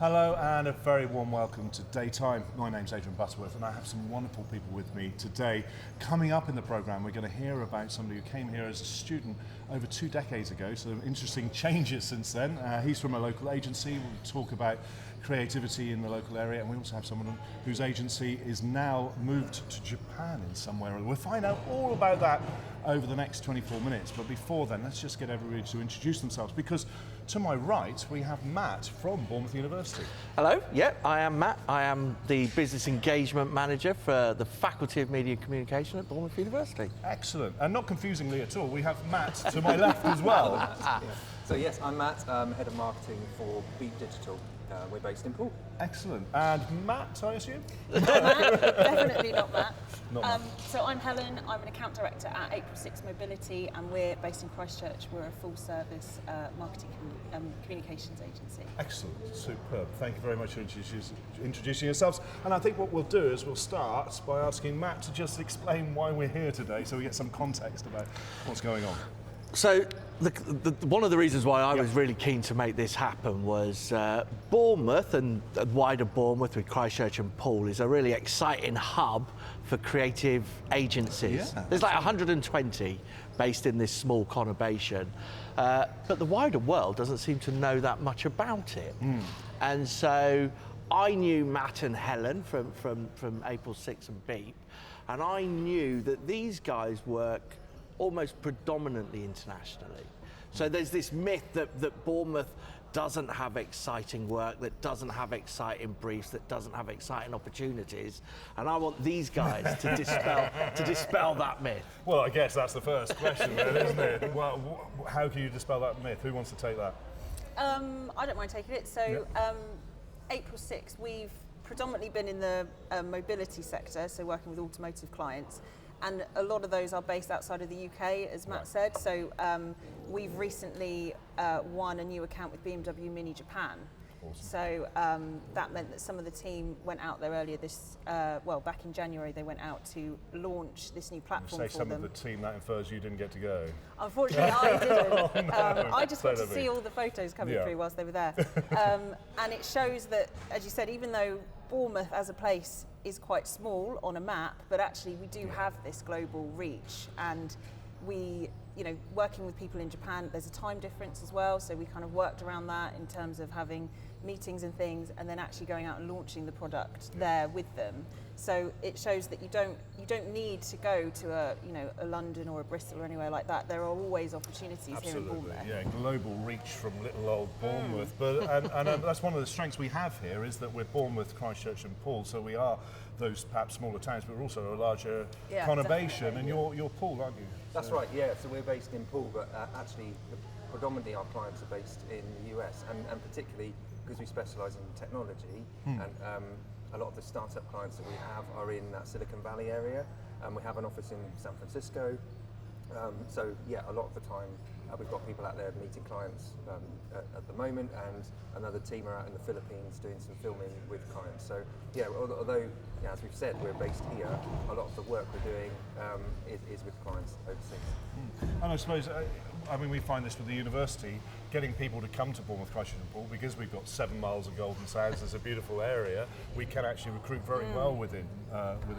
Hello and a very warm welcome to Daytime. My name's Adrian Butterworth and I have some wonderful people with me today. Coming up in the programme, we're going to hear about somebody who came here as a student over 2 decades ago, so interesting changes since then. He's from a local agency. We'll talk about creativity in the local area, and we also have someone whose agency is now moved to Japan in somewhere. We'll find out all about that over the next 24 minutes, but before then, let's just get everybody to introduce themselves, because to my right, we have Matt from Bournemouth University. Hello, yeah, I am Matt. I am the Business Engagement Manager for the Faculty of Media and Communication at Bournemouth University. Excellent, and not confusingly at all, we have Matt to my left as well. So yes, I'm Matt, Head of Marketing for Beat Digital. We're based in Poole. Excellent, and Matt, I assume? Definitely not Matt. Not Matt. So I'm Helen, I'm an account director at April 6 Mobility, and we're based in Christchurch. We're a full service marketing communications agency. Excellent, superb. Thank you very much for introducing yourselves. And I think what we'll do is we'll start by asking Matt to just explain why we're here today, so we get some context about what's going on. So, one of the reasons why I was really keen to make this happen was Bournemouth and wider Bournemouth with Christchurch and Poole is a really exciting hub for creative agencies. Yeah. There's like 120 based in this small conurbation, but the wider world doesn't seem to know that much about it. And so I knew Matt and Helen from April 6 and Beep, and I knew that these guys work almost predominantly internationally. So there's this myth that Bournemouth doesn't have exciting work, that doesn't have exciting briefs, that doesn't have exciting opportunities, and I want these guys to dispel that myth. Well, I guess that's the first question then, isn't it? Well, how can you dispel that myth? Who wants to take that? I don't mind taking it. So April 6, we've predominantly been in the mobility sector, so working with automotive clients. And a lot of those are based outside of the UK, as Matt said. So we've recently won a new account with BMW Mini Japan. Awesome. So that meant that some of the team went out there earlier back in January, they went out to launch this new platform You say for some them. of the team, that infers you didn't get to go. Unfortunately, I didn't. No, I just got to so did we. see all the photos coming Yeah. through whilst they were there. And it shows that, as you said, even though Bournemouth as a place is quite small on a map, but actually we do have this global reach, and we, working with people in Japan, there's a time difference as well, so we kind of worked around that in terms of having meetings and things, and then actually going out and launching the product there with them. So it shows that you don't need to go to a London or a Bristol or anywhere like that. There are always opportunities here in Bournemouth. Yeah, global reach from little old Bournemouth. But and that's one of the strengths we have here, is that we're Bournemouth, Christchurch and Poole, so we are those perhaps smaller towns, but we're also a larger conurbation, and you're Poole, aren't you? That's right, yeah. So we're based in Poole, but actually predominantly our clients are based in the US, and particularly because we specialise in technology, and a lot of the startup clients that we have are in that Silicon Valley area, and we have an office in San Francisco. So yeah, a lot of the time we've got people out there meeting clients at the moment, and another team are out in the Philippines doing some filming with clients. So yeah, although as we've said, we're based here, a lot of the work we're doing is with clients overseas. And I suppose, we find this with the university, getting people to come to Bournemouth, Christchurch and Poole, because we've got 7 miles of Golden Sands, it's a beautiful area, we can actually recruit very well within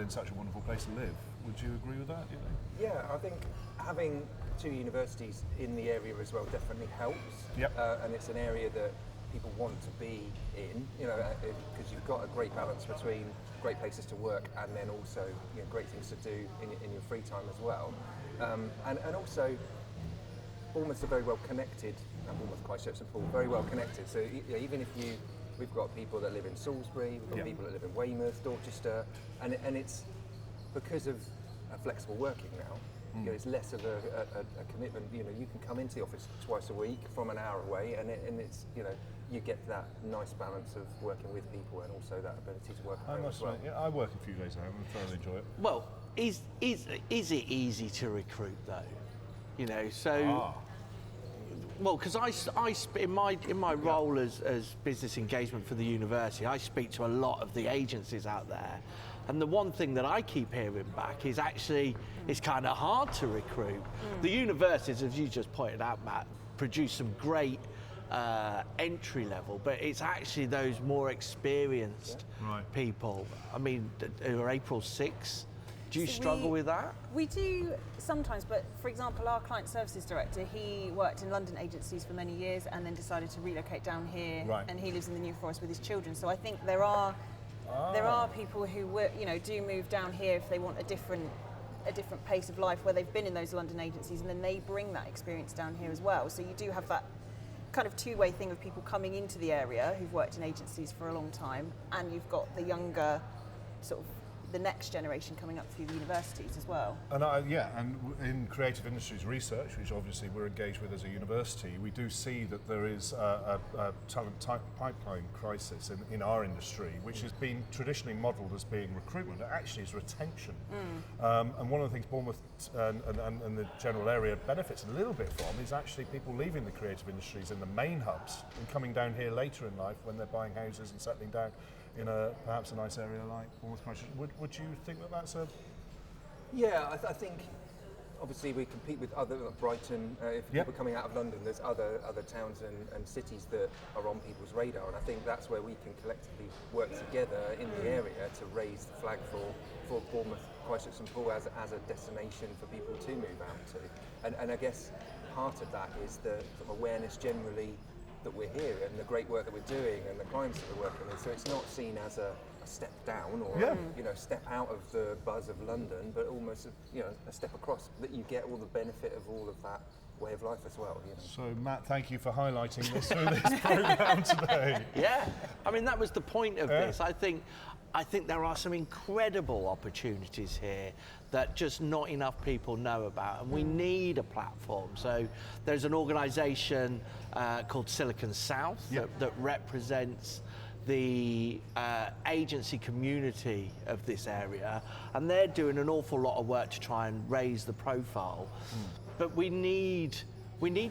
such a wonderful place to live. Would you agree with that, do you think? Yeah, I think having 2 universities in the area as well definitely helps. Yep. And it's an area that people want to be in, because you've got a great balance between great places to work and then also great things to do in your free time as well. And also, Bournemouth's are very well connected, and Bournemouth, Christchurch and Poole, very well connected. So even if we've got people that live in Salisbury, we've got people that live in Weymouth, Dorchester, and it's because of flexible working now. It's less of a commitment. You can come into the office twice a week from an hour away, and it's you get that nice balance of working with people and also that ability to work at home as well. Yeah, I work a few days at home and thoroughly enjoy it. Well, is it easy to recruit though? Well, because in my role as business engagement for the university, I speak to a lot of the agencies out there, and the one thing that I keep hearing back is actually it's kind of hard to recruit. The universities, as you just pointed out, Matt, produce some great entry level, but it's actually those more experienced Right. people. I mean, who are April 6. Do you So struggle with that? We do sometimes, but for example, our client services director, he worked in London agencies for many years and then decided to relocate down here, Right. and he lives in the New Forest with his children. So I think there are people who do move down here if they want a different pace of life, where they've been in those London agencies, and then they bring that experience down here as well. So you do have that kind of two-way thing of people coming into the area who've worked in agencies for a long time, and you've got the younger sort of the next generation coming up through the universities as well. And in creative industries research, which obviously we're engaged with as a university, we do see that there is a talent pipeline crisis in our industry, which has been traditionally modelled as being recruitment. It actually is retention. And one of the things Bournemouth and the general area benefits a little bit from is actually people leaving the creative industries in the main hubs and coming down here later in life when they're buying houses and settling down in perhaps a nice area like Bournemouth. Would you think that that's a... Yeah, I think obviously we compete with other, like Brighton, if Yep. people coming out of London, there's other towns and cities that are on people's radar, and I think that's where we can collectively work together in the area to raise the flag for Bournemouth, Christchurch and Poole as a destination for people to move out to. And I guess part of that is the sort of awareness generally that we're here and the great work that we're doing and the clients that we're working with. So it's not seen as a step down or step out of the buzz of London, but almost a step across, that you get all the benefit of all of that way of life as well. So Matt, thank you for highlighting this through this programme today. Yeah, I mean, that was the point of this. I think there are some incredible opportunities here that just not enough people know about, and we need a platform. So there's an organisation called Silicon South that represents the agency community of this area, and they're doing an awful lot of work to try and raise the profile. But we need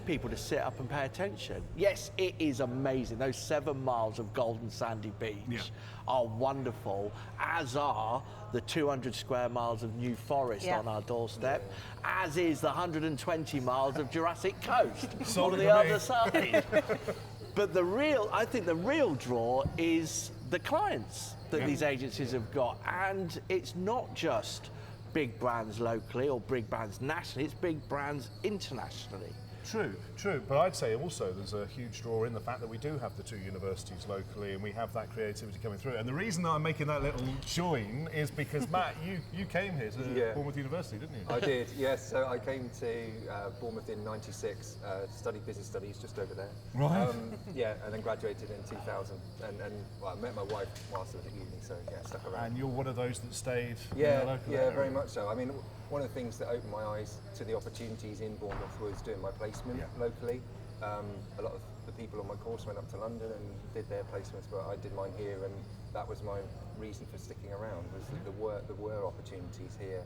people to sit up and pay attention. Yes, it is amazing. Those 7 miles of golden sandy beach are wonderful, as are the 200 square miles of New Forest on our doorstep, as is the 120 miles of Jurassic Coast on the other side. But I think the real draw is the clients that these agencies have got. And it's not just big brands locally or big brands nationally, it's big brands internationally. True. But I'd say also there's a huge draw in the fact that we do have the 2 universities locally and we have that creativity coming through. And the reason that I'm making that little join is because, Matt, you came here to Bournemouth University, didn't you? I did, yes. So I came to Bournemouth in '96, studied business studies just over there. Right. And then graduated in 2000. And I met my wife whilst I was at uni, so stuck around. And you're one of those that stayed in the local area. Very much so. I mean, one of the things that opened my eyes to the opportunities in Bournemouth was doing my placement locally. A lot of the people on my course went up to London and did their placements, but I did mine here, and that was my reason for sticking around, was that there were opportunities here,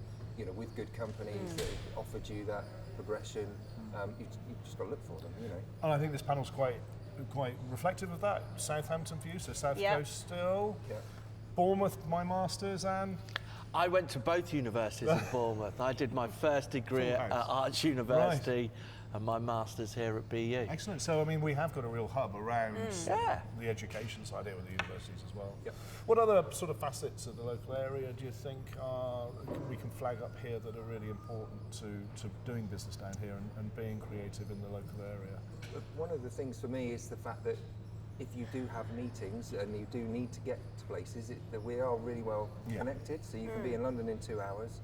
with good companies that offered you that progression. You just got to look for them, And I think this panel's quite reflective of that. Southampton for you, so South Coast still. Yeah. Bournemouth, my masters, and... I went to both universities in Bournemouth. I did my first degree at Arts University and my master's here at BU. Excellent. So, I mean, we have got a real hub around the education side here with the universities as well. Yep. What other sort of facets of the local area do you think we can flag up here that are really important to doing business down here and being creative in the local area? One of the things for me is the fact that if you do have meetings and you do need to get to places, that we are really well connected. So you can be in London in 2 hours.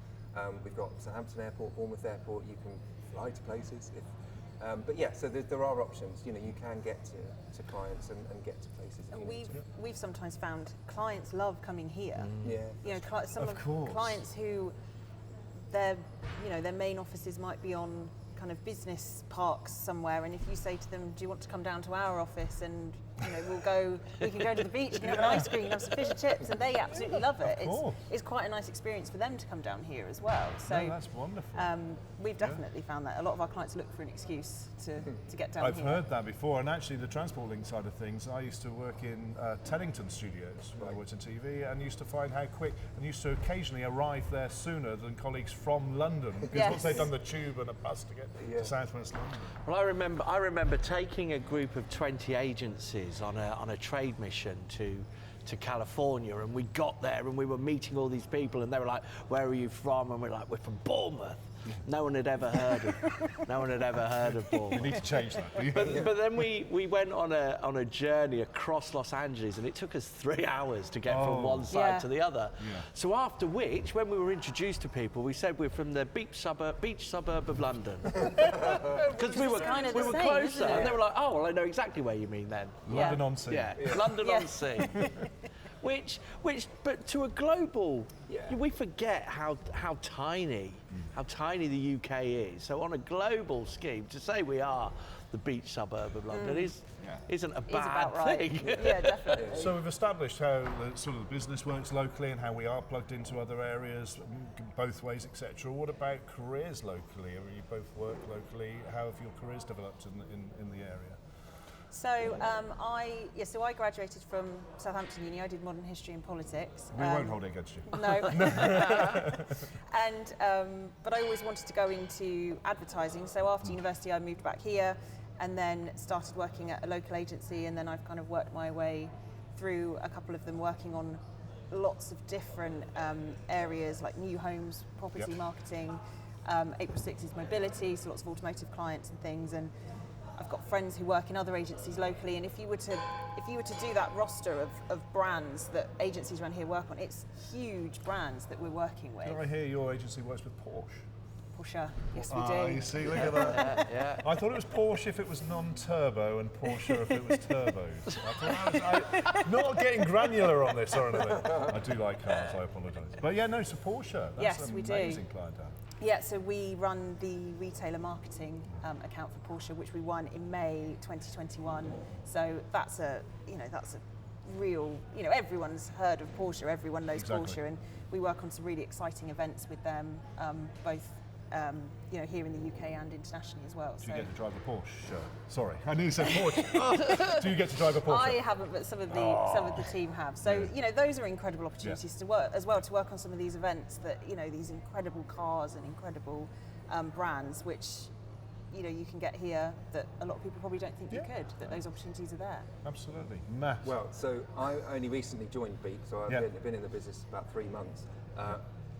We've got Southampton Airport, Bournemouth Airport. You can fly to places. So there are options. You can get to clients and get to places. And we've sometimes found clients love coming here. Some of clients who their main offices might be on kind of business parks somewhere, and if you say to them, do you want to come down to our office and we can go to the beach, you can have an ice cream, have some fish and chips, and they absolutely love it. Of course. It's quite a nice experience for them to come down here as well. So No, that's wonderful. we've definitely found that a lot of our clients look for an excuse to get down I've here. heard that before, and actually the Transport Link side of things, I used to work in Teddington Studios when I worked in TV, and used to find how quick, and used to occasionally arrive there sooner than colleagues from London, because Yes. once they'd done the tube and a bus to get to South West London. Well, I remember taking a group of 20 agencies on a trade mission to California, and we got there and we were meeting all these people, and they were like, "Where are you from?" And we're like, "We're from Bournemouth." No one had ever heard of You Bournemouth. need to change that. But then we went on a journey across Los Angeles, and it took us 3 hours to get from one side Yeah. to the other. Yeah. So after which, when we were introduced to people, we said we're from the beach suburb of London, because we were kind of the same, closer, isn't it? and they were like, "Oh, well, I know exactly where you mean then." London on Sea. Yeah, London on Yeah. Sea. Which, but to a global, we forget how tiny the UK is. So on a global scheme, to say we are the beach suburb of London isn't a It's bad about right. thing. Yeah, definitely. So we've established how the sort of the business works locally and how we are plugged into other areas, both ways, etc. What about careers locally? I mean, you both work locally. How have your careers developed in the area? So so I graduated from Southampton Uni. I did modern history and politics. We won't hold it against you. No. But I always wanted to go into advertising. So after university, I moved back here, and then started working at a local agency. And then I've kind of worked my way through a couple of them, working on lots of different areas like new homes, property marketing, April 6's mobility, so lots of automotive clients and things. And I've got friends who work in other agencies locally, and if you were to do that roster of brands that agencies around here work on, it's huge brands that we're working with. Did I hear your agency works with Porsche? Porsche, yes we You do. see, look at that. I thought it was Porsche if it was non-turbo and Porsche if it was turbos. Not getting granular on this or anything. I do like cars, I apologise. But yeah, no, so Porsche. That's Yes, an we do. amazing clientele. Yeah, so we run the retailer marketing account for Porsche, which we won in May 2021. So that's a real, everyone's heard of Porsche, everyone knows Exactly. Porsche, and we work on some really exciting events with them, both here in the UK and internationally as well. Do you get to drive a Porsche? Sorry, I nearly said Porsche. Do you get to drive a Porsche? I haven't, but some of the team have. So those are incredible opportunities to work on some of these events that these incredible cars and incredible brands, which you can get here that a lot of people probably don't think you could. That those opportunities are there. Absolutely. Matt. Well, so I only recently joined Beak, so I've been in the business about 3 months.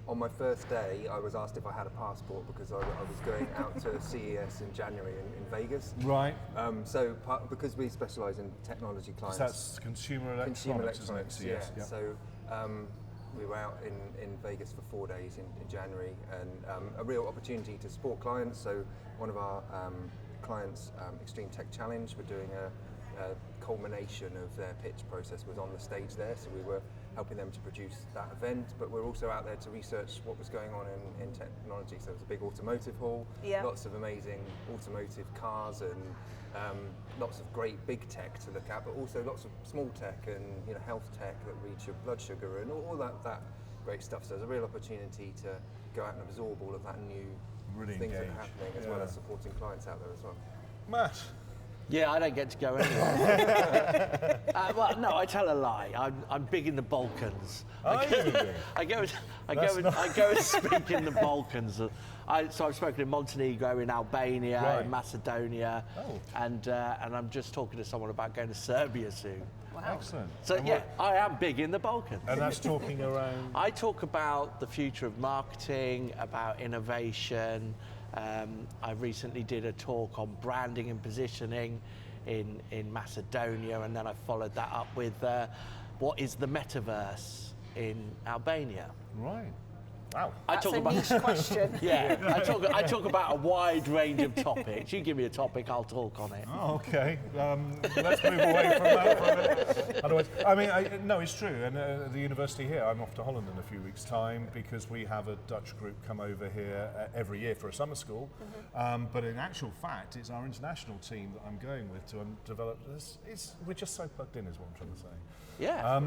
On my first day, I was asked if I had a passport because I was going out to CES in January in Vegas. Right. Because we specialise in technology clients. That's consumer electronics, isn't it? Yeah. Yes. So we were out in Vegas for 4 days in January, and a real opportunity to support clients. So one of our clients, Extreme Tech Challenge, we're doing a culmination of their pitch process was on the stage there. So we were helping them to produce that event, but we're also out there to research what was going on in technology. So it was a big automotive hall, lots of amazing automotive cars, and lots of great big tech to look at, but also lots of small tech and health tech that reads your blood sugar and all that great stuff. So there's a real opportunity to go out and absorb all of that new Really things that engage. are happening, as well as supporting clients out there as well. Matt. Yeah, I don't get to go anywhere. Well, no, I tell a lie. I'm big in the Balkans. Are you? I go and speak in the Balkans. So I've spoken in Montenegro, in Albania, in Macedonia, and I'm just talking to someone about going to Serbia soon. Wow. Excellent. So yeah, I am big in the Balkans. And that's talking around. I talk about the future of marketing, about innovation. I recently did a talk on branding and positioning in Macedonia, and then I followed that up with what is the metaverse in Albania. Right. Wow. That's a niche question. Yeah, I talk about a wide range of topics. You give me a topic, I'll talk on it. Oh, okay. Let's move away from that for a minute. Otherwise, I mean, no, it's true. And the university here, I'm off to Holland in a few weeks' time because we have a Dutch group come over here every year for a summer school. But in actual fact, it's our international team that I'm going with to develop this. We're just so plugged in, is what I'm trying to say. Yeah.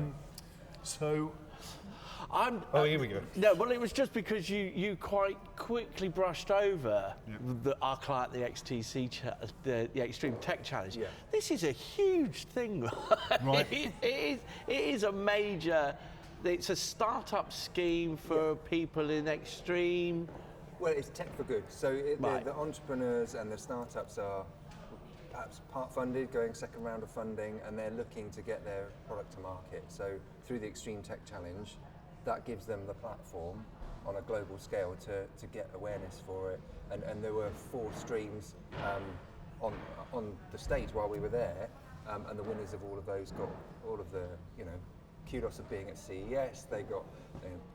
Here we go. No, well, it was just because you quite quickly brushed over our client, the XTC, the Extreme Tech Challenge. Yeah. This is a huge thing. Right. It is a major. It's a startup scheme for people in extreme. Well, it's tech for good. So Right. the entrepreneurs and the startups are perhaps part funded, going second round of funding, and they're looking to get their product to market. So through the Extreme Tech Challenge, that gives them the platform on a global scale to get awareness for it. And there were 4 streams on the stage while we were there, and the winners of all of those got all of the kudos of being at CES. They got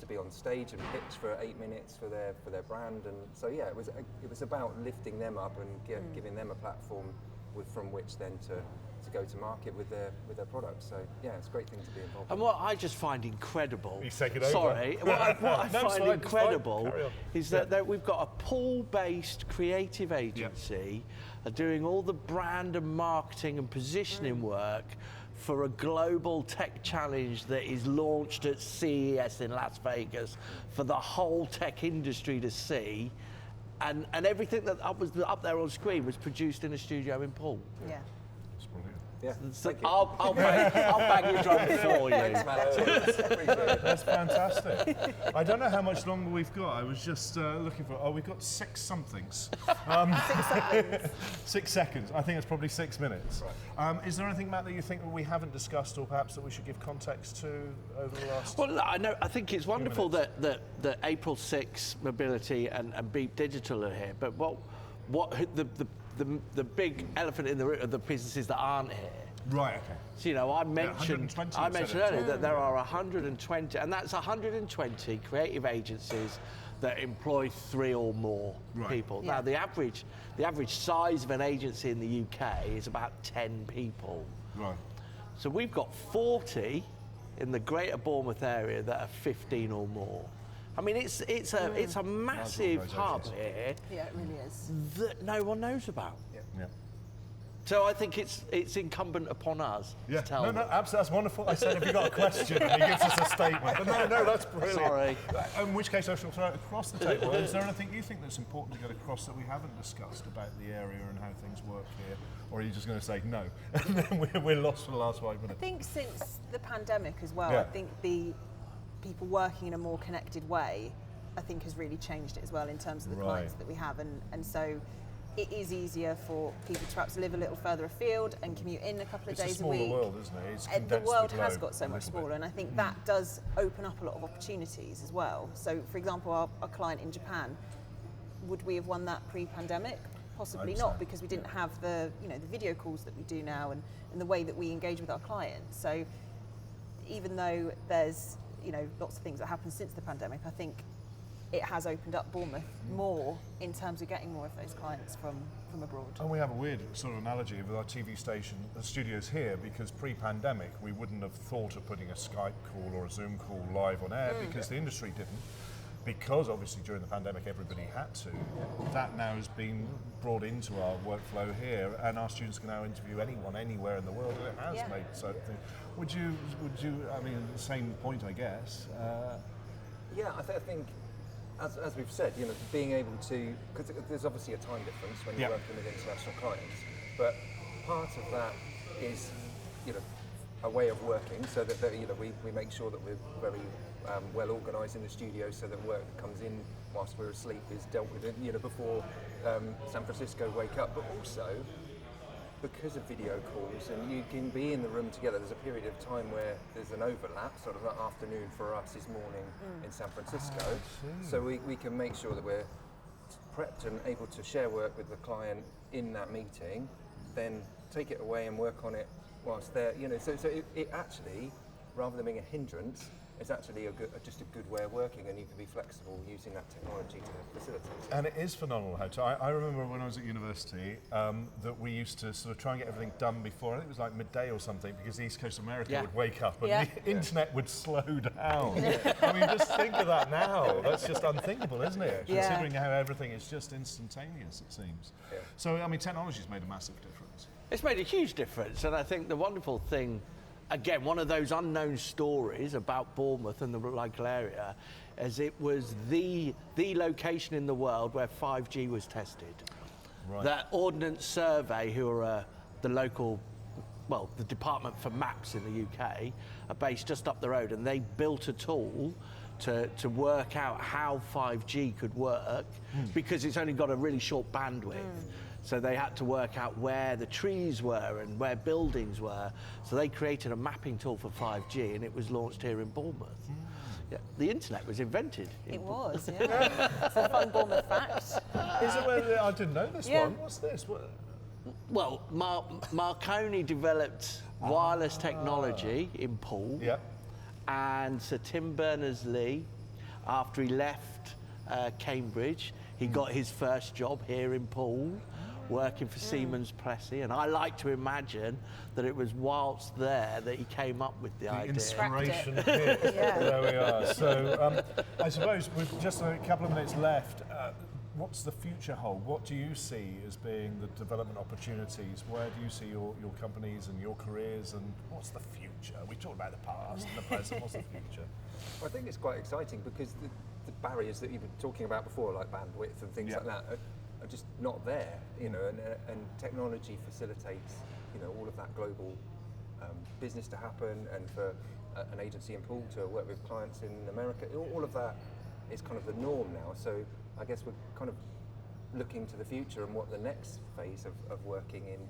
to be on stage and pitch for 8 minutes for their brand, and so yeah, it was about lifting them up and giving them a platform from which then to go to market with their products. So yeah, it's a great thing to be involved in. And what I just find incredible. He's taken over. Sorry, what I No, it's find fine, incredible carry on. is that we've got a pool-based creative agency doing all the brand and marketing and positioning work for a global tech challenge that is launched at CES in Las Vegas for the whole tech industry to see. And everything that was up there on screen was produced in a studio in Poole. Yeah. It's brilliant. Yeah, So thank you. I'll bang your drum for you. Thanks, Matt. Cheers. Appreciate it. That's fantastic. I don't know how much longer we've got. I was just looking for. We've got 6 somethings. 6 seconds. 6 seconds. I think it's probably 6 minutes. Is there anything, Matt, that you think we haven't discussed, or perhaps that we should give context to over the last? Well, I think it's wonderful that April 6 Mobility and Beep Digital are here. But what the big elephant in the room are the businesses that aren't here. Right. Okay. So, I mentioned 120 earlier that there are 120, and that's 120 creative agencies that employ 3 or more people. Yeah. Now, the average size of an agency in the UK is about 10 people. Right. So we've got 40 in the Greater Bournemouth area that are 15 or more. I mean, it's a massive hub here Yeah, it really is. that no one knows about. Yeah. So I think it's incumbent upon us Yeah. to tell No, them. absolutely. That's wonderful. I said, have you got a question? And he gives us a statement. But no, that's brilliant. Sorry. In which case, I shall throw it across the table. Is there anything you think that's important to get across that we haven't discussed about the area and how things work here? Or are you just going to say no? And then we're lost for the last 5 I minutes. think since the pandemic as well, Yeah. I think the people working in a more connected way, I think has really changed it as well in terms of the clients Right. that we have, and so it is easier for people to perhaps live a little further afield and commute in a couple of It's a days a smaller week. world, isn't it? It's And the condensed world globe has got so a much little bit. smaller, and I think that does open up a lot of opportunities as well. So, for example, our client in Japan, would we have won that pre-pandemic? Possibly I'd not, say, because we didn't have the the video calls that we do now, and the way that we engage with our clients. So, even though there's lots of things that happened since the pandemic, I think it has opened up Bournemouth more in terms of getting more of those clients from abroad. And we have a weird sort of analogy with our TV station, the studios here, because pre-pandemic we wouldn't have thought of putting a Skype call or a Zoom call live on air because the industry didn't. Because obviously during the pandemic everybody had to. That now has been brought into our workflow here, and our students can now interview anyone anywhere in the world, and it has Yeah. made certain things. Would you? I mean, the same point, I guess. Yeah, I think, as we've said, being able to, because there's obviously a time difference when you're Yeah. working with international clients, but part of that is, a way of working, so that we make sure that we're very well organised in the studio, so that work that comes in whilst we're asleep is dealt with, before San Francisco wake up, but also because of video calls and you can be in the room together, there's a period of time where there's an overlap, sort of afternoon for us is morning in San Francisco. So we can make sure that we're prepped and able to share work with the client in that meeting, then take it away and work on it whilst they're, so it actually, rather than being a hindrance, it's actually just a good way of working, and you can be flexible using that technology to facilitate it. And it is phenomenal how to. I remember when I was at university that we used to sort of try and get everything done before, I think it was like midday or something, because the East Coast of America would wake up and Yeah. the internet would slow down. I mean, just think of that now. That's just unthinkable, isn't it? Yeah. Considering how everything is just instantaneous, it seems. Yeah. So, I mean, technology's made a massive difference. It's made a huge difference, and I think the wonderful thing, again, one of those unknown stories about Bournemouth and the local area, is it was the location in the world where 5G was tested. Right. That Ordnance Survey, who are the local, well, the Department for Maps in the UK, are based just up the road, and they built a tool to work out how 5G could work, because it's only got a really short bandwidth. So they had to work out where the trees were and where buildings were. So they created a mapping tool for 5G, and it was launched here in Bournemouth. Yeah, the internet was invented. It was, yeah. It's a fun Bournemouth fact. Is it where I didn't know this Yeah. one? What's this? What? Well, Marconi developed wireless technology in Poole. Yeah. And Sir Tim Berners-Lee, after he left Cambridge, he got his first job here in Poole, working for Siemens Plessey, and I like to imagine that it was whilst there that he came up with the idea. Inspiration hit. Yeah. There we are. So I suppose with just a couple of minutes left, what's the future hold? What do you see as being the development opportunities? Where do you see your companies and your careers, and what's the future? We talked about the past and the present. What's the future? I think it's quite exciting because the barriers that you were talking about before, like bandwidth and things Yeah. like that, are just not there, you know, and technology facilitates, you know, all of that global business to happen, and for an agency in Poole to work with clients in America. All of that is kind of the norm now. So I guess we're kind of looking to the future and what the next phase of working in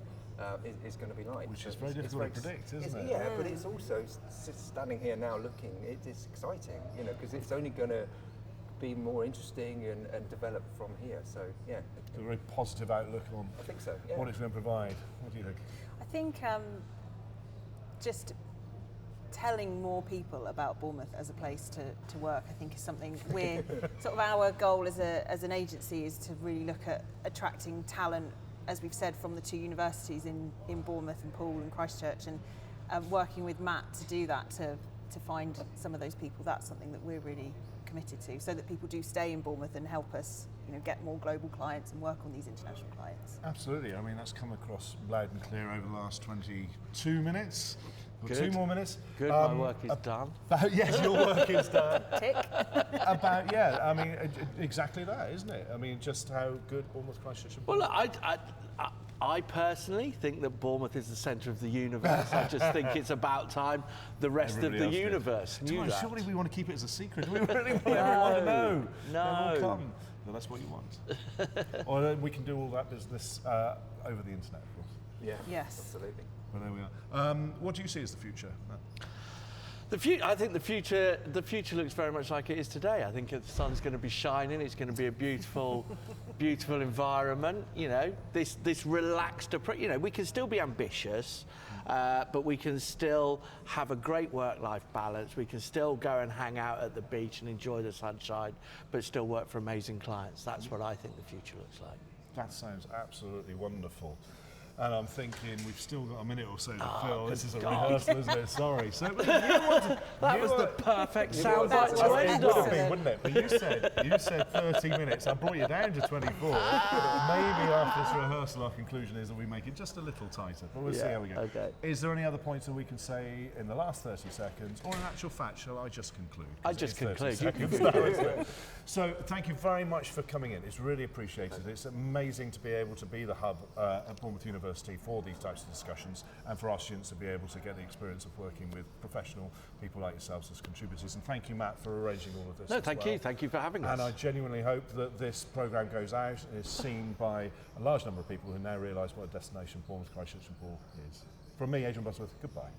is going to be like. Which So is very it's difficult to predict, isn't it? Yeah, but it's also standing here now looking. It is exciting, you know, because it's only going to be more interesting and develop from here. So yeah, It's a very positive outlook on I think so. Yeah. what it's going to provide. What do you think? I think just telling more people about Bournemouth as a place to work, I think, is something we're sort of our goal as an agency is to really look at attracting talent, as we've said, from the two universities in Bournemouth and Poole and Christchurch, and working with Matt to do that, to find some of those people. That's something that we're really committed to, so that people do stay in Bournemouth and help us, you know, get more global clients and work on these international clients. Absolutely. I mean, that's come across loud and clear over the last 22 minutes. Good. 2 more minutes. Good, my work is done. Yes, your work is done. Tick. I mean, exactly that, isn't it? I mean, just how good Bournemouth, Christchurch and Well, look, I personally think that Bournemouth is the centre of the universe. I just think it's about time the rest Everybody of the else did. universe knew Come on, that. surely we want to keep it as a secret. We really want everyone to know. No. Everyone come. No, that's what you want. Or we can do all that business over the internet, of course. Yeah. Yes. Absolutely. Well, there we are. What do you see as the future? I think the future looks very much like it is today. I think the sun's going to be shining. It's going to be a beautiful, beautiful environment. You know, this relaxed approach. You know, we can still be ambitious, but we can still have a great work-life balance. We can still go and hang out at the beach and enjoy the sunshine, but still work for amazing clients. That's what I think the future looks like. That sounds absolutely wonderful. And I'm thinking we've still got a minute or so to fill. This is a rehearsal, isn't it? Sorry. So That was the perfect soundbite That's to what end It would on. have been, wouldn't it? But you said 30 minutes. I brought you down to 24. Maybe after this rehearsal, our conclusion is that we make it just a little tighter. But we'll see how we go. Okay. Is there any other points that we can say in the last 30 seconds, or in actual fact, shall I just conclude? 'Cause I it just is 30 conclude. You seconds now, isn't it? So thank you very much for coming in. It's really appreciated. It's amazing to be able to be the hub at Bournemouth University for these types of discussions, and for our students to be able to get the experience of working with professional people like yourselves as contributors. And thank you, Matt, for arranging all of this. No, as thank well. you. Thank you for having us. And I genuinely hope that this programme goes out and is seen by a large number of people who now realise what a destination Bournemouth, Christchurch and Poole is. From me, Adrian Butterworth, goodbye.